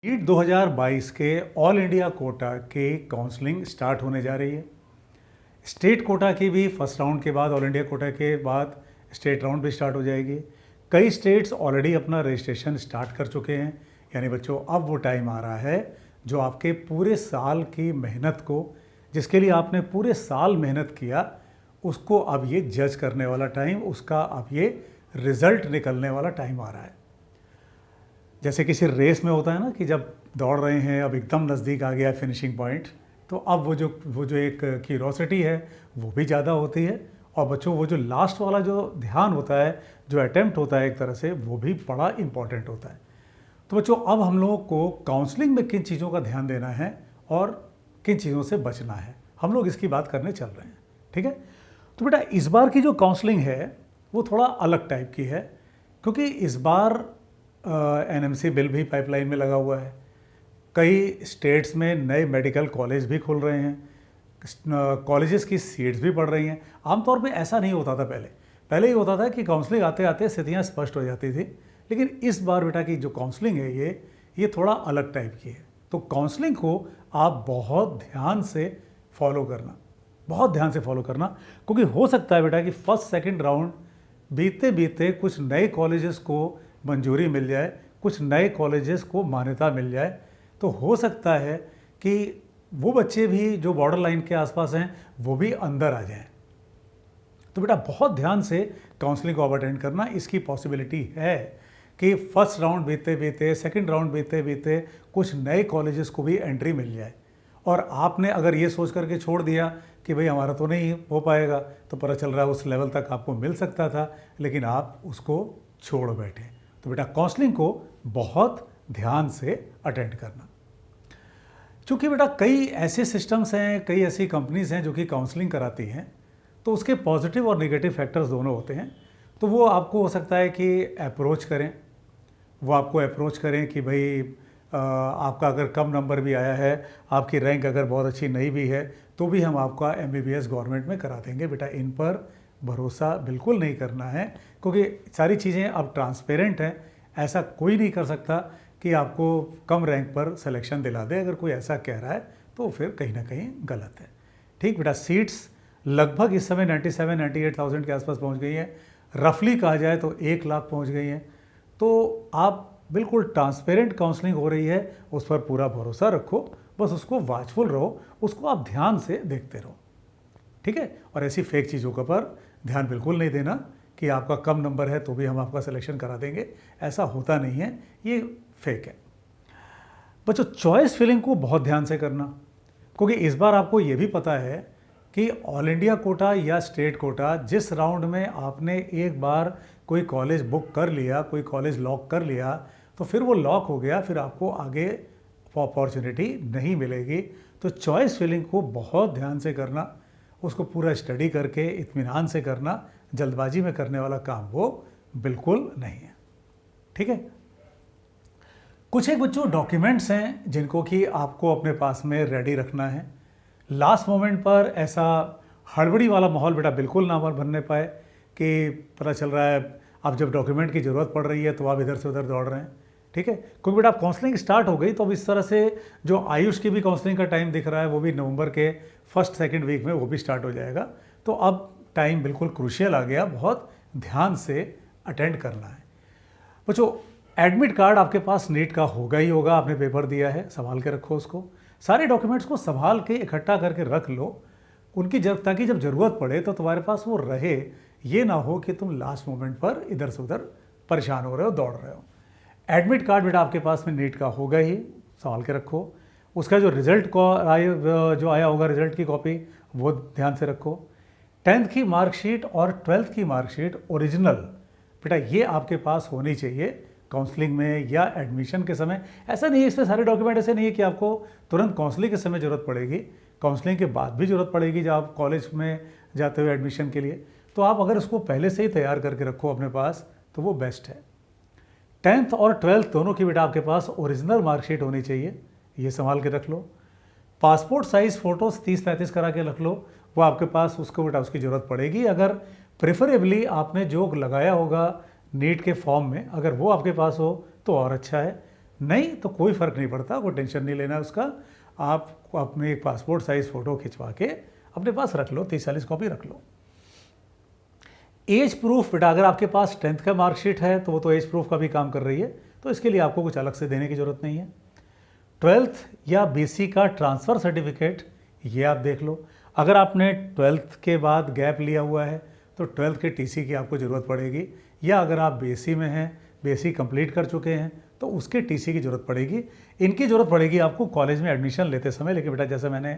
NEET 2022 के all India quota के counselling start होने जा रही है। स्टेट कोटा की भी फर्स्ट राउंड के बाद, ऑल इंडिया कोटा के बाद स्टेट राउंड भी स्टार्ट हो जाएगी। कई स्टेट्स ऑलरेडी अपना रजिस्ट्रेशन स्टार्ट कर चुके हैं। यानी बच्चों, अब वो टाइम आ रहा है जो आपके पूरे साल की मेहनत को, जिसके लिए आपने पूरे साल मेहनत किया, उसको अब ये जज करने वाला टाइम, उसका अब ये रिज़ल्ट निकलने वाला टाइम आ रहा है। जैसे किसी रेस में होता है ना कि जब दौड़ रहे हैं, अब एकदम नज़दीक आ गया फिनिशिंग पॉइंट, तो अब वो जो एक क्यूरोसिटी है वो भी ज़्यादा होती है। और बच्चों, वो जो लास्ट वाला जो ध्यान होता है, जो अटेम्प्ट होता है एक तरह से, वो भी बड़ा इंपॉर्टेंट होता है। तो बच्चों, अब हम लोगों को काउंसलिंग में किन चीज़ों का ध्यान देना है और किन चीज़ों से बचना है, हम लोग इसकी बात करने चल रहे हैं। ठीक है। तो बेटा, इस बार की जो काउंसलिंग है वो थोड़ा अलग टाइप की है, क्योंकि इस बार एनएमसी बिल भी पाइपलाइन में लगा हुआ है। कई स्टेट्स में नए मेडिकल कॉलेज भी खुल रहे हैं, कॉलेजेस की सीट्स भी बढ़ रही हैं। आमतौर पे ऐसा नहीं होता था पहले ही होता था कि काउंसलिंग आते आते स्थितियाँ स्पष्ट हो जाती थी। लेकिन इस बार बेटा की जो काउंसलिंग है ये थोड़ा अलग टाइप की है। तो काउंसलिंग को आप बहुत ध्यान से फॉलो करना, बहुत ध्यान से फॉलो करना, क्योंकि हो सकता है बेटा कि फर्स्ट सेकंड राउंड बीते बीते कुछ नए कॉलेजेस को मंजूरी मिल जाए, कुछ नए कॉलेजेस को मान्यता मिल जाए। तो हो सकता है कि वो बच्चे भी जो बॉर्डर लाइन के आसपास हैं वो भी अंदर आ जाएं। तो बेटा, बहुत ध्यान से काउंसलिंग को अटेंड करना। इसकी पॉसिबिलिटी है कि फर्स्ट राउंड बीते बीते, सेकंड राउंड बीते बीते कुछ नए कॉलेजेस को भी एंट्री मिल जाए। और आपने अगर ये सोच करके छोड़ दिया कि भाई हमारा तो नहीं हो पाएगा, तो पता चल रहा है उस लेवल तक आपको मिल सकता था, लेकिन आप उसको छोड़ बैठे। तो बेटा, काउंसलिंग को बहुत ध्यान से अटेंड करना। चूँकि बेटा कई ऐसे सिस्टम्स हैं, कई ऐसी कंपनीज हैं जो कि काउंसलिंग कराती हैं, तो उसके पॉजिटिव और नेगेटिव फैक्टर्स दोनों होते हैं। तो वो आपको हो सकता है कि अप्रोच करें कि भाई आपका अगर कम नंबर भी आया है, आपकी रैंक अगर बहुत अच्छी नहीं भी है, तो भी हम आपका MBBS गवर्नमेंट में करा देंगे। बेटा, इन पर भरोसा बिल्कुल नहीं करना है, क्योंकि सारी चीज़ें अब ट्रांसपेरेंट हैं। ऐसा कोई नहीं कर सकता कि आपको कम रैंक पर सिलेक्शन दिला दे। अगर कोई ऐसा कह रहा है तो फिर कहीं ना कहीं गलत है। ठीक बेटा, सीट्स लगभग इस समय 97-98,000 के आसपास पहुंच गई हैं। रफली कहा जाए तो 1 लाख पहुंच गई हैं। तो आप बिल्कुल ट्रांसपेरेंट काउंसलिंग हो रही है, उस पर पूरा भरोसा रखो, बस उसको वाचफुल रहो, उसको आप ध्यान से देखते रहो। ठीक है। और ऐसी फेक चीज़ों का पर ध्यान बिल्कुल नहीं देना कि आपका कम नंबर है तो भी हम आपका सिलेक्शन करा देंगे। ऐसा होता नहीं है, ये फेक है। बच्चों, चॉइस फिलिंग को बहुत ध्यान से करना, क्योंकि इस बार आपको ये भी पता है कि ऑल इंडिया कोटा या स्टेट कोटा, जिस राउंड में आपने एक बार कोई कॉलेज बुक कर लिया, कोई कॉलेज लॉक कर लिया, तो फिर वो लॉक हो गया, फिर आपको आगे अपॉर्चुनिटी नहीं मिलेगी। तो चॉइस फिलिंग को बहुत ध्यान से करना, उसको पूरा स्टडी करके इत्मीनान से करना। जल्दबाजी में करने वाला काम वो बिल्कुल नहीं है। ठीक है। कुछ एक बच्चों डॉक्यूमेंट्स हैं जिनको कि आपको अपने पास में रेडी रखना है। लास्ट मोमेंट पर ऐसा हड़बड़ी वाला माहौल बेटा बिल्कुल ना बनने पाए कि पता चल रहा है अब जब डॉक्यूमेंट की ज़रूरत पड़ रही है तो आप इधर से उधर दौड़ रहे हैं। ठीक है। क्योंकि बेटा अब काउंसलिंग स्टार्ट हो गई, तो अब इस तरह से जो आयुष की भी काउंसलिंग का टाइम दिख रहा है, वो भी नवंबर के फर्स्ट सेकंड वीक में वो भी स्टार्ट हो जाएगा। तो अब टाइम बिल्कुल क्रूशियल आ गया, बहुत ध्यान से अटेंड करना है। बच्चों, एडमिट कार्ड आपके पास नीट का होगा ही होगा, आपने पेपर दिया है, संभाल के रखो उसको। सारे डॉक्यूमेंट्स को संभाल के इकट्ठा करके रख लो ताकि जब ज़रूरत पड़े तो तुम्हारे पास वो रहे। ये ना हो कि तुम लास्ट मोमेंट पर इधर से उधर परेशान हो रहे हो, दौड़ रहे हो। एडमिट कार्ड बेटा आपके पास में नीट का होगा ही, संभाल के रखो। उसका जो रिज़ल्ट जो आया होगा, रिज़ल्ट की कॉपी, वो ध्यान से रखो। 10th की मार्कशीट और 12th की मार्कशीट ओरिजिनल बेटा ये आपके पास होनी चाहिए काउंसलिंग में या एडमिशन के समय। ऐसा नहीं है, इसमें सारे डॉक्यूमेंट ऐसे नहीं है कि आपको तुरंत काउंसलिंग के समय ज़रूरत पड़ेगी, काउंसलिंग के बाद भी ज़रूरत पड़ेगी जब आप कॉलेज में जाते हुए एडमिशन के लिए। तो आप अगर उसको पहले से ही तैयार करके रखो अपने पास तो वो बेस्ट है। 10th और 12th दोनों की बेटा आपके पास ओरिजिनल मार्कशीट होनी चाहिए, ये संभाल के रख लो। पासपोर्ट साइज़ फ़ोटोज़ 30-35 करा के रख लो, वो आपके पास उसको बेटा उसकी ज़रूरत पड़ेगी। अगर प्रेफरेबली आपने जो लगाया होगा नीट के फॉर्म में, अगर वो आपके पास हो तो और अच्छा है, नहीं तो कोई फ़र्क नहीं पड़ता, कोई टेंशन नहीं लेना उसका। आप अपने एक पासपोर्ट साइज़ फ़ोटो खिंचवा के अपने पास रख लो, 30-40 कॉपी रख लो। एज प्रूफ बेटा, अगर आपके पास 10th का मार्कशीट है तो वो तो एज प्रूफ का भी काम कर रही है, तो इसके लिए आपको कुछ अलग से देने की ज़रूरत नहीं है। 12th या BC का ट्रांसफ़र सर्टिफिकेट, ये आप देख लो। अगर आपने 12th के बाद गैप लिया हुआ है तो 12th के TC की आपको ज़रूरत पड़ेगी, या अगर आप BSc में हैं, BSc कंप्लीट कर चुके हैं तो उसके TC की ज़रूरत पड़ेगी। इनकी ज़रूरत पड़ेगी आपको कॉलेज में एडमिशन लेते समय। लेकिन बेटा जैसे मैंने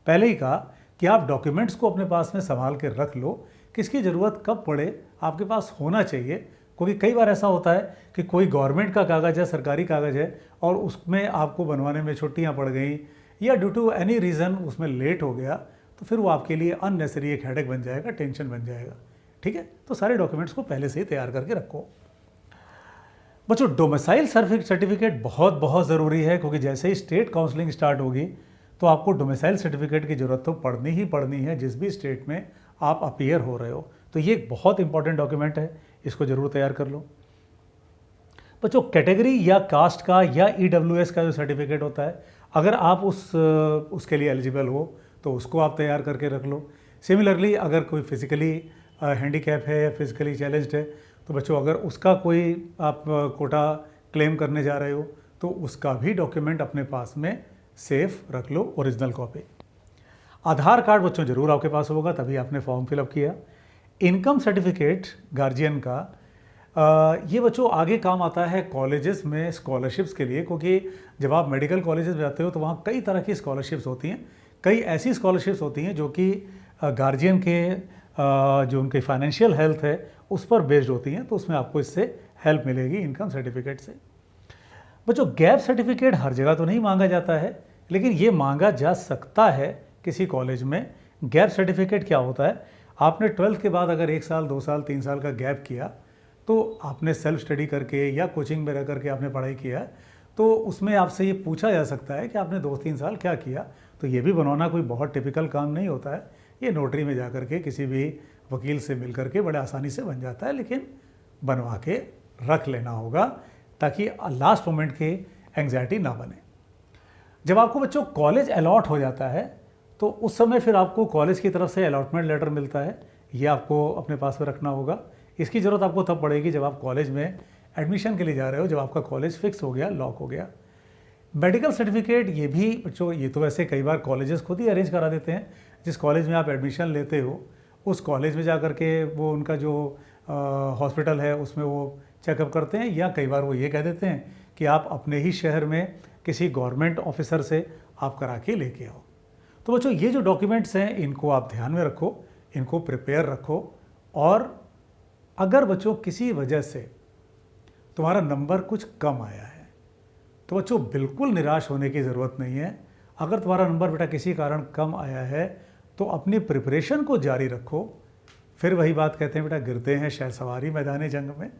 पहले ही कहा कि आप डॉक्यूमेंट्स को अपने पास में संभाल के रख लो, किसकी ज़रूरत कब पड़े आपके पास होना चाहिए। क्योंकि कई बार ऐसा होता है कि कोई गवर्नमेंट का कागज़ है, सरकारी कागज़ है, और उसमें आपको बनवाने में छुट्टियाँ पड़ गई या ड्यू टू एनी रीज़न उसमें लेट हो गया, तो फिर वो आपके लिए अननेसेसरी एक हेडेक बन जाएगा, टेंशन बन जाएगा। ठीक है, तो सारे डॉक्यूमेंट्स को पहले से ही तैयार करके रखो। बच्चों डोमिसाइल सर्टिफिकेट बहुत बहुत ज़रूरी है, क्योंकि जैसे ही स्टेट काउंसलिंग स्टार्ट होगी तो आपको डोमिसाइल सर्टिफिकेट की ज़रूरत तो पड़नी ही पड़नी है, जिस भी स्टेट में आप अपीयर हो रहे हो। तो ये एक बहुत इंपॉर्टेंट डॉक्यूमेंट है, इसको ज़रूर तैयार कर लो। बच्चों कैटेगरी या कास्ट का या EWS का जो सर्टिफिकेट होता है, अगर आप उसके लिए एलिजिबल हो तो उसको आप तैयार करके रख लो। सिमिलरली अगर कोई फिज़िकली हैंडीकैप है या फिज़िकली चैलेंज्ड है तो बच्चों अगर उसका कोई आप कोटा क्लेम करने जा रहे हो तो उसका भी डॉक्यूमेंट अपने पास में सेफ रख लो, ओरिजिनल कॉपी। आधार कार्ड बच्चों ज़रूर आपके पास होगा, तभी आपने फॉर्म फिलअप किया। इनकम सर्टिफिकेट गार्जियन का, ये बच्चों आगे काम आता है कॉलेजेस में स्कॉलरशिप्स के लिए, क्योंकि जब आप मेडिकल कॉलेजेस में जाते हो तो वहाँ कई तरह की स्कॉलरशिप्स होती हैं। कई ऐसी स्कॉलरशिप्स होती हैं जो कि गार्जियन के जो उनकी फाइनेंशियल हेल्थ है उस पर बेस्ड होती हैं, तो उसमें आपको इससे हेल्प मिलेगी इनकम सर्टिफिकेट से। बच्चों गैप सर्टिफिकेट हर जगह तो नहीं मांगा जाता है, लेकिन ये मांगा जा सकता है किसी कॉलेज में। गैप सर्टिफिकेट क्या होता है, आपने 12th के बाद अगर 1 साल 2 साल 3 साल का गैप किया तो आपने सेल्फ स्टडी करके या कोचिंग में रह करके आपने पढ़ाई किया, तो उसमें आपसे ये पूछा जा सकता है कि आपने 2-3 साल क्या किया। तो ये भी बनवाना कोई बहुत टिपिकल काम नहीं होता है, ये नोटरी में जा करके किसी भी वकील से मिल करके बड़े आसानी से बन जाता है, लेकिन बनवा के रख लेना होगा ताकि लास्ट मोमेंट की एंग्जाइटी ना बने। जब आपको बच्चों कॉलेज अलॉट हो जाता है तो उस समय फिर आपको कॉलेज की तरफ से अलॉटमेंट लेटर मिलता है, ये आपको अपने पास में रखना होगा। इसकी ज़रूरत आपको तब पड़ेगी जब आप कॉलेज में एडमिशन के लिए जा रहे हो, जब आपका कॉलेज फिक्स हो गया, लॉक हो गया। मेडिकल सर्टिफिकेट, ये भी बच्चों ये तो वैसे कई बार कॉलेजेस खुद ही अरेंज करा देते हैं। जिस कॉलेज में आप एडमिशन लेते हो उस कॉलेज में जा कर के वो उनका जो हॉस्पिटल है उसमें वो चेकअप करते हैं, या कई बार वो ये कह देते हैं कि आप अपने ही शहर में किसी गवर्नमेंट ऑफिसर से आप करा के लेके आओ। तो बच्चों ये जो डॉक्यूमेंट्स हैं इनको आप ध्यान में रखो, इनको प्रिपेयर रखो, और अगर बच्चों किसी वजह से तुम्हारा नंबर कुछ कम आया है तो बच्चों बिल्कुल निराश होने की ज़रूरत नहीं है। अगर तुम्हारा नंबर बेटा किसी कारण कम आया है तो अपनी प्रिपरेशन को जारी रखो। फिर वही बात कहते हैं बेटा, गिरते हैं शह सवारी मैदानी जंग में।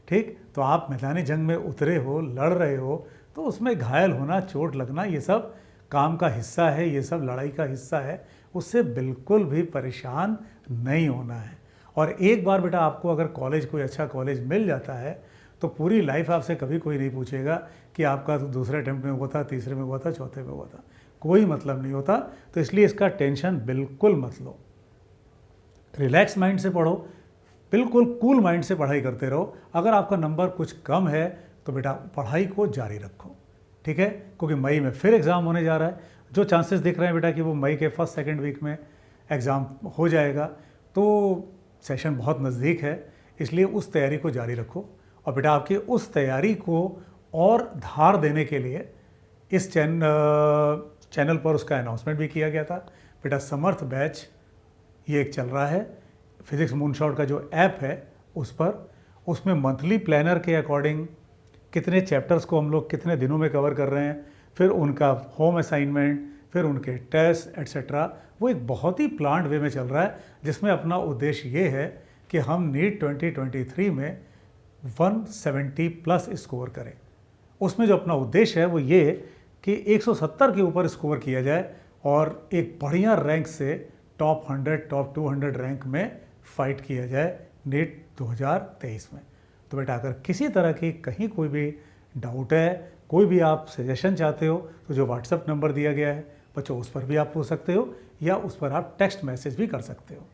ठीक, तो आप मैदानी जंग में उतरे हो, लड़ रहे हो, तो उसमें घायल होना, चोट लगना, ये सब काम का हिस्सा है, ये सब लड़ाई का हिस्सा है। उससे बिल्कुल भी परेशान नहीं होना है। और एक बार बेटा आपको अगर कॉलेज, कोई अच्छा कॉलेज मिल जाता है तो पूरी लाइफ आपसे कभी कोई नहीं पूछेगा कि आपका तो दूसरे अटेम्प्ट में हुआ था, तीसरे में हुआ था, चौथे में हुआ था, कोई मतलब नहीं होता। तो इसलिए इसका टेंशन बिल्कुल मत लो, रिलैक्स माइंड से पढ़ो, बिल्कुल कूल माइंड से पढ़ाई करते रहो। अगर आपका नंबर कुछ कम है तो बेटा पढ़ाई को जारी रखो, ठीक है, क्योंकि मई में फिर एग्ज़ाम होने जा रहा है। जो चांसेस दिख रहे हैं बेटा कि वो मई के 1st-2nd वीक में एग्ज़ाम हो जाएगा, तो सेशन बहुत नज़दीक है, इसलिए उस तैयारी को जारी रखो। और बेटा आपकी उस तैयारी को और धार देने के लिए इस चैनल पर उसका अनाउंसमेंट भी किया गया था। बेटा समर्थ बैच ये एक चल रहा है, फिज़िक्स मूनशॉट का जो ऐप है उस पर, उसमें मंथली प्लानर के अकॉर्डिंग कितने चैप्टर्स को हम लोग कितने दिनों में कवर कर रहे हैं, फिर उनका होम असाइनमेंट, फिर उनके टेस्ट एट्सेट्रा, वो एक बहुत ही प्लान्ड वे में चल रहा है, जिसमें अपना उद्देश्य ये है कि हम नीट 2023 में 170+ स्कोर करें। उसमें जो अपना उद्देश्य है वो ये कि 170 के ऊपर स्कोर किया जाए और एक बढ़िया रैंक से टॉप 100, टॉप 200 रैंक में फाइट किया जाए नीट 2023 में। तो बेटा अगर किसी तरह की कहीं कोई भी डाउट है, कोई भी आप सजेशन चाहते हो तो जो व्हाट्सएप नंबर दिया गया है बच्चों उस पर भी आप पूछ सकते हो, या उस पर आप टेक्स्ट मैसेज भी कर सकते हो।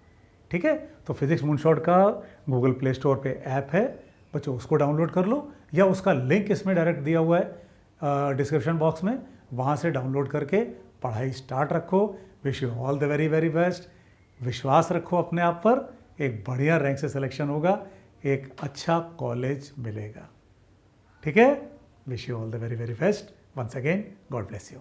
ठीक है, तो फिजिक्स मूनशॉट का गूगल प्ले स्टोर पे ऐप है बच्चों, उसको डाउनलोड कर लो, या उसका लिंक इसमें डायरेक्ट दिया हुआ है डिस्क्रिप्शन बॉक्स में, वहाँ से डाउनलोड करके पढ़ाई स्टार्ट रखो। Wish you all the very very best. विश्वास रखो अपने आप पर, एक बढ़िया रैंक से सिलेक्शन होगा, एक अच्छा कॉलेज मिलेगा। ठीक है, wish you all the very very best. Once again, God bless you.